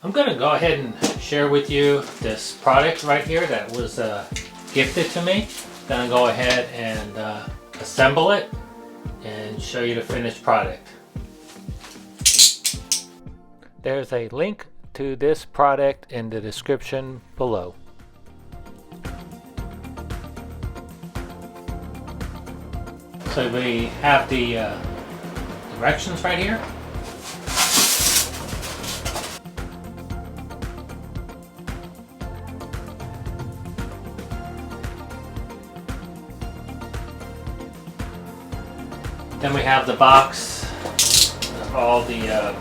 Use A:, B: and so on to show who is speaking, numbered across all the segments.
A: I'm going to go ahead and share with you this product right here that was gifted to me. Going to go ahead and assemble it and show you the finished product. There's a link to this product in the description below. So we have the directions right here. Then we have the box of all the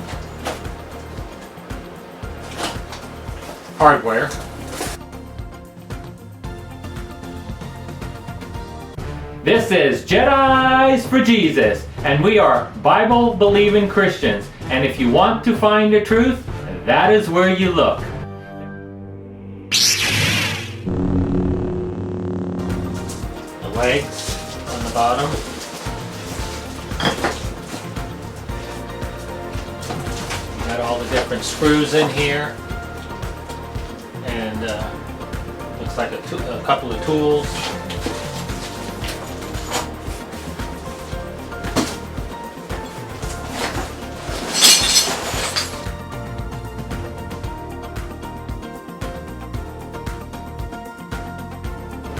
A: hardware. This is Jedis for Jesus, and we are Bible-believing Christians. And if you want to find the truth, that is where you look. The legs on the bottom. Got all the different screws in here, and looks like a couple of tools.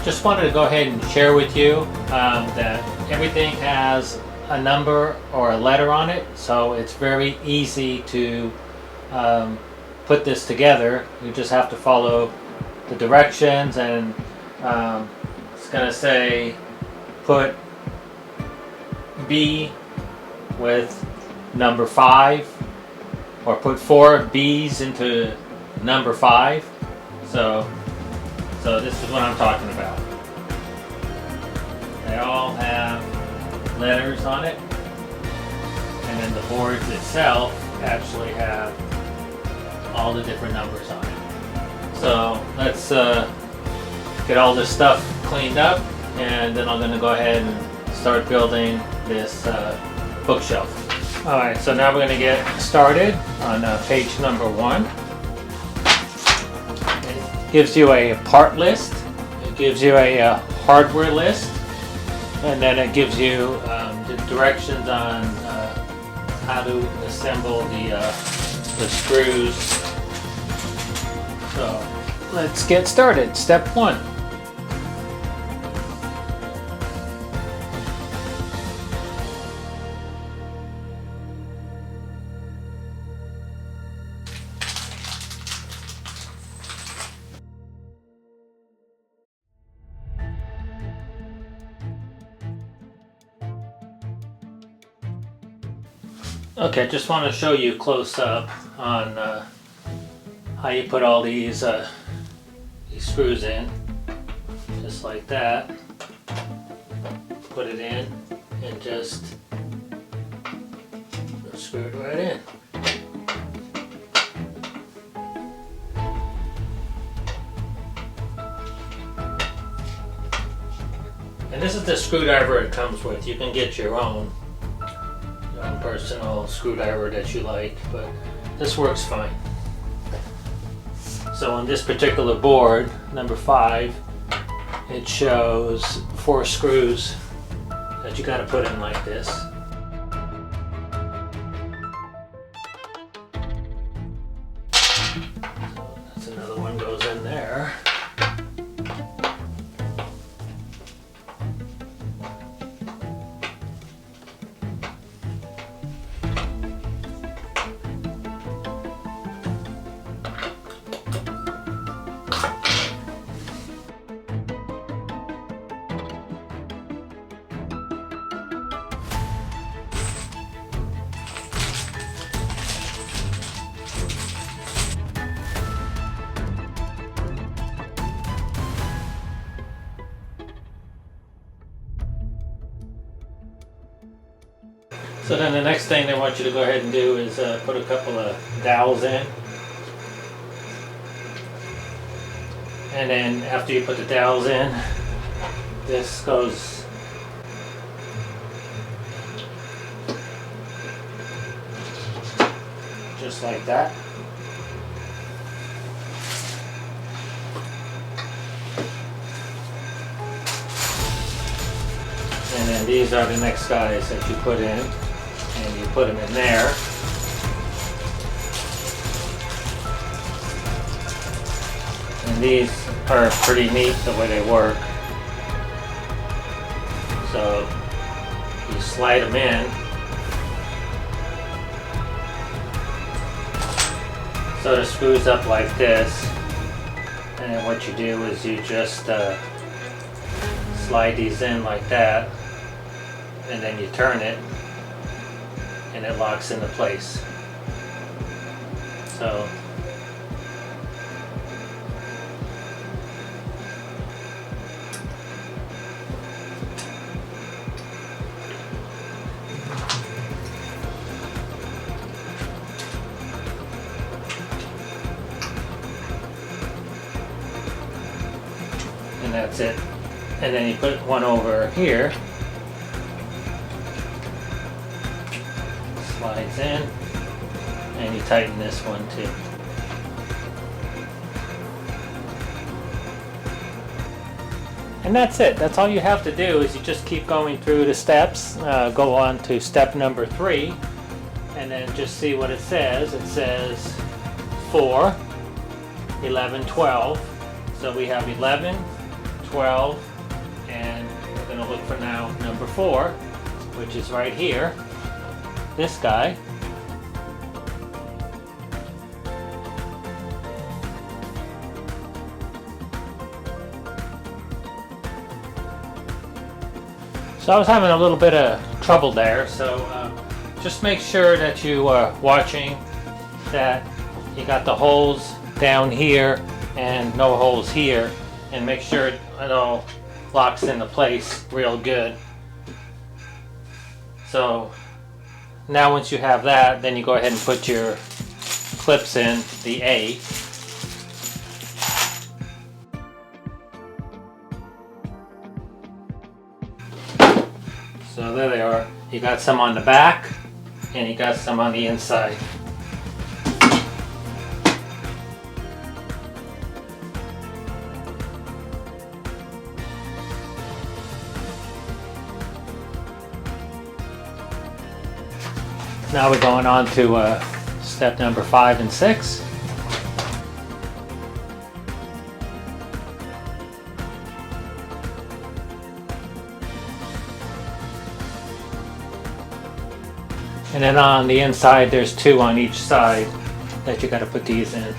A: Just wanted to go ahead and share with you that everything has a number or a letter on it, so it's very easy to put this together. You just have to follow the directions, and it's going to say put B with number 5, or put 4 B's into number 5. So this is what I'm talking about. They all have letters on it, and then the boards itself actually have all the different numbers on it. So let's get all this stuff cleaned up, and then I'm going to go ahead and start building this bookshelf. Alright, so now we're going to get started on page number 1. It gives you a part list, it gives you a hardware list, and then it gives you the directions on how to assemble the screws. So let's get started. Step 1. Okay, just want to show you close up on how you put all these screws in, just like that. Put it in and just screw it right in. And this is the screwdriver it comes with. You can get your own personal screwdriver that you like, but this works fine. So on this particular board, number 5, it shows 4 screws that you got to put in like this. So that's another one goes in there. So then the next thing they want you to go ahead and do is put a couple of dowels in. And then after you put the dowels in, this goes just like that. then these are the next guys that you put in, and you put them in there. And these are pretty neat the way they work. So you slide them in. So it screws up like this. And then what you do is you just slide these in like that. And then you turn it. And it locks into place. So and that's it. And then you put one over here. Slides in. And you tighten this one too. And that's it. That's all you have to do is you just keep going through the steps. Go on to step number 3. And then just see what it says. It says 4, 11, 12. So we have 11, 12, and we're going to look for now number 4, which is right here. This guy. So I was having a little bit of trouble there, so just make sure that you are watching that you got the holes down here and no holes here, and make sure it all locks into place real good. So now once you have that, then you go ahead and put your clips in the A. So there they are. You got some on the back and you got some on the inside. Now we're going on to step number 5 and 6. And then on the inside there's 2 on each side that you got to put these in.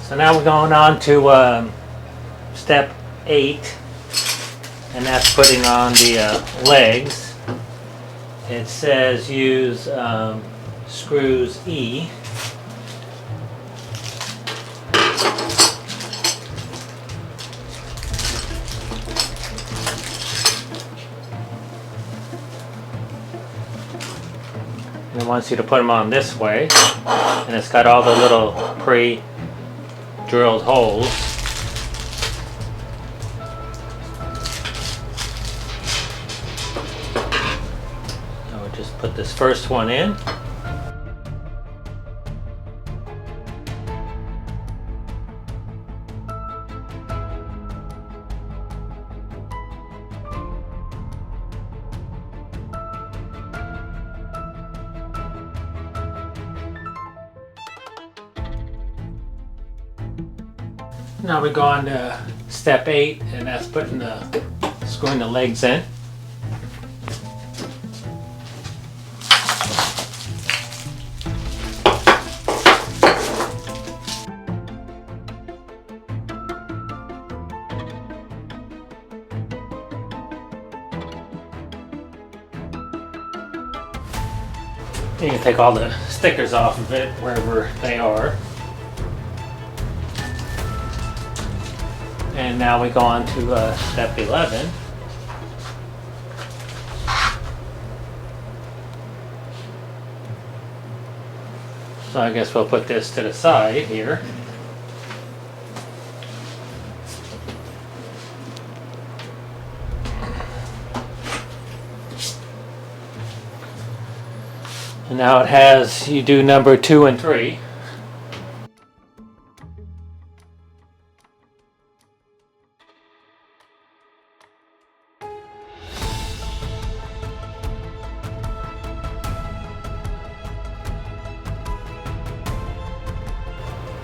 A: So now we're going on to step 8, and that's putting on the legs. It says use screws E. And it wants you to put them on this way, and it's got all the little pre-drilled holes. So we'll just put this first one in. Now we go on to step 8, and that's putting screwing the legs in. You can take all the stickers off of it wherever they are. And now we go on to step 11. So I guess we'll put this to the side here. And now it has, you do number 2 and 3.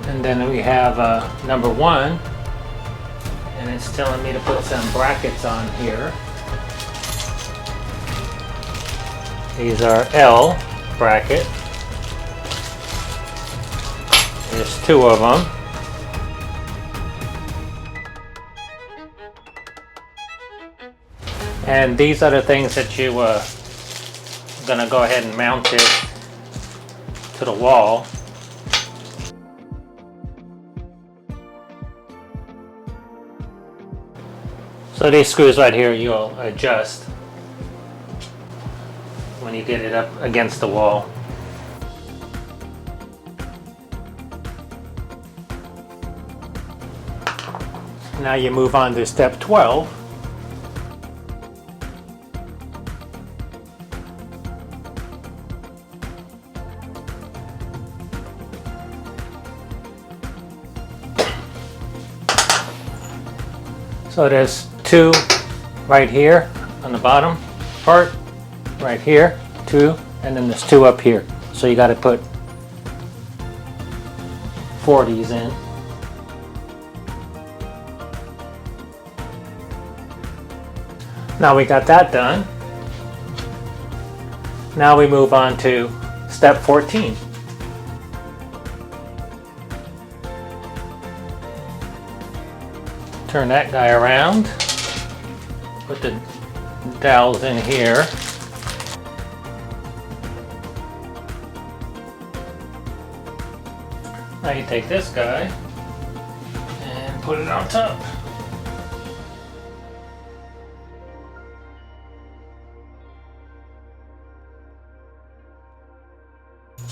A: And then we have number 1, and it's telling me to put some brackets on here. These are L bracket. There's 2 of them. And these are the things that you gonna go ahead and mount it to the wall. So these screws right here you'll adjust when you get it up against the wall. Now you move on to step 12. So there's 2 right here on the bottom part, right here, 2, and then there's 2 up here. So you got to put 4 of these in. Now we got that done. Now we move on to step 14. Turn that guy around, put the dowels in here. Now you take this guy and put it on top.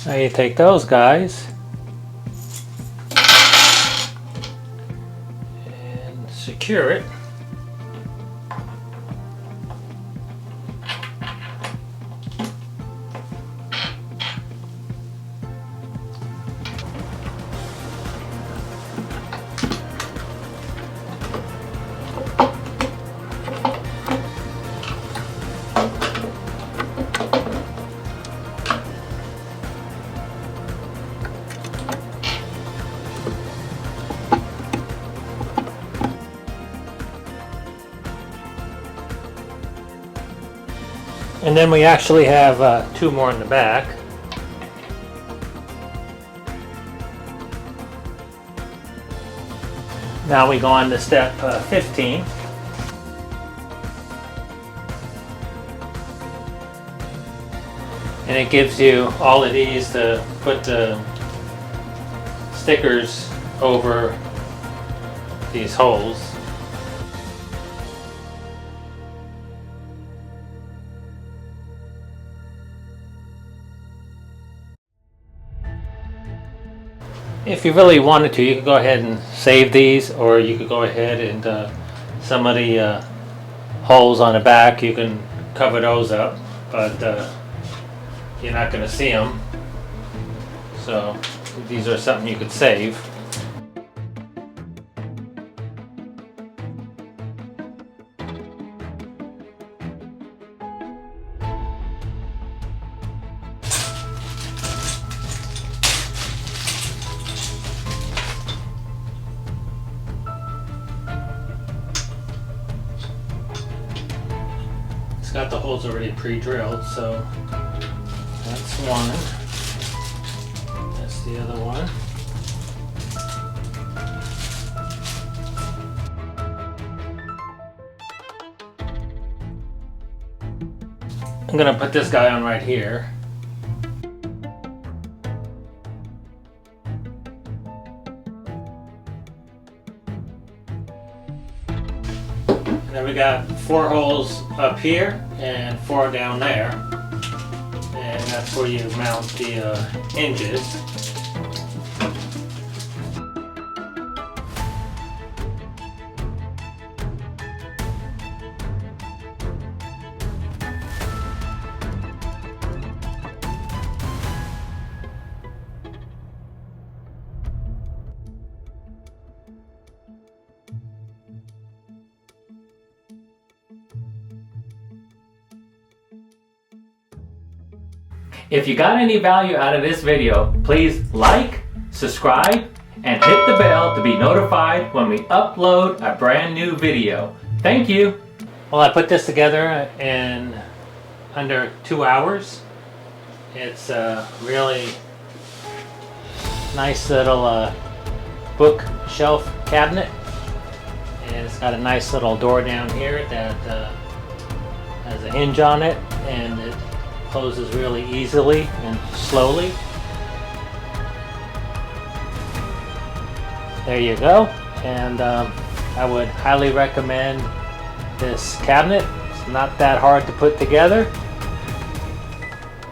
A: Now you take those guys and secure it. And then we actually have 2 more in the back. Now we go on to step 15. And it gives you all of these to put the stickers over these holes. If you really wanted to, you could go ahead and save these, or you could go ahead and some of the holes on the back, you can cover those up, but you're not going to see them. So these are something you could save. It's got the holes already pre-drilled, so that's one. That's the other one. I'm gonna put this guy on right here. And then we got 4 holes up here and 4 down there. And that's where you mount the hinges. If you got any value out of this video, please like, subscribe, and hit the bell to be notified when we upload a brand new video. Thank you. Well, I put this together in under 2 hours. It's a really nice little bookshelf cabinet, and it's got a nice little door down here that has a hinge on it, and it closes really easily and slowly. There you go. And I would highly recommend this cabinet. It's not that hard to put together.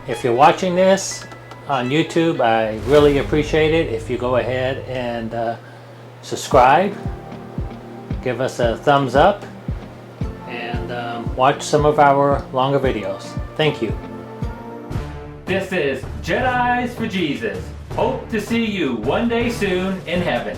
A: If you're watching this on YouTube, I really appreciate it if you go ahead and subscribe, give us a thumbs up, and watch some of our longer videos. Thank you. This is Jedis for Jesus. Hope to see you one day soon in heaven.